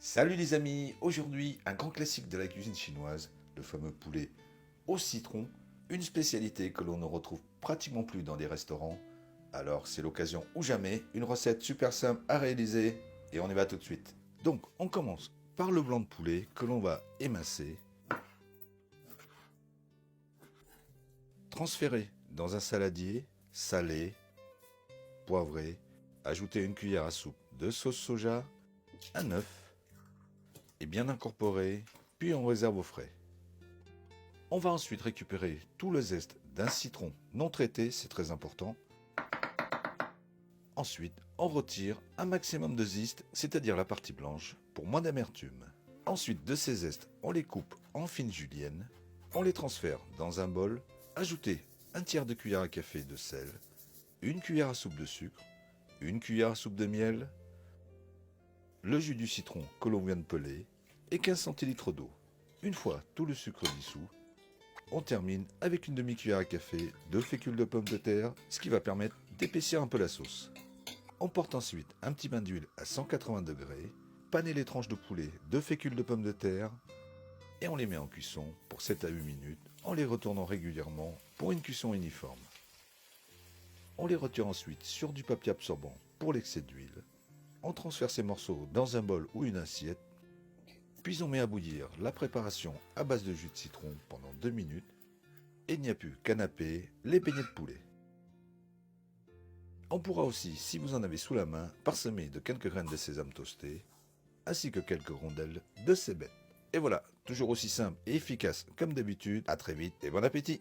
Salut les amis, aujourd'hui un grand classique de la cuisine chinoise, le fameux poulet au citron, une spécialité que l'on ne retrouve pratiquement plus dans des restaurants. Alors c'est l'occasion ou jamais, une recette super simple à réaliser et on y va tout de suite. Donc on commence par le blanc de poulet que l'on va émincer, transférer dans un saladier, saler, poivrer, ajouter une cuillère à soupe de sauce soja, un œuf, et bien incorporer, puis on réserve au frais. On va ensuite récupérer tout le zeste d'un citron non traité, c'est très important. Ensuite, on retire un maximum de zeste, c'est-à-dire la partie blanche, pour moins d'amertume. Ensuite, de ces zestes, on les coupe en fines juliennes, on les transfère dans un bol, ajoutez un tiers de cuillère à café de sel, une cuillère à soupe de sucre, une cuillère à soupe de miel, le jus du citron que l'on vient de peler et 15 centilitres d'eau. Une fois tout le sucre dissous, on termine avec une demi-cuillère à café de fécule de pommes de terre, ce qui va permettre d'épaissir un peu la sauce. On porte ensuite un petit bain d'huile à 180 degrés, paner les tranches de poulet de fécule de pommes de terre et on les met en cuisson pour 7 à 8 minutes en les retournant régulièrement pour une cuisson uniforme. On les retire ensuite sur du papier absorbant pour l'excès d'huile. On transfère ces morceaux dans un bol ou une assiette, puis on met à bouillir la préparation à base de jus de citron pendant 2 minutes et il n'y a plus qu'à napper les beignets de poulet. On pourra aussi, si vous en avez sous la main, parsemer de quelques graines de sésame toastées, ainsi que quelques rondelles de cébette. Et voilà, toujours aussi simple et efficace comme d'habitude. À très vite et bon appétit!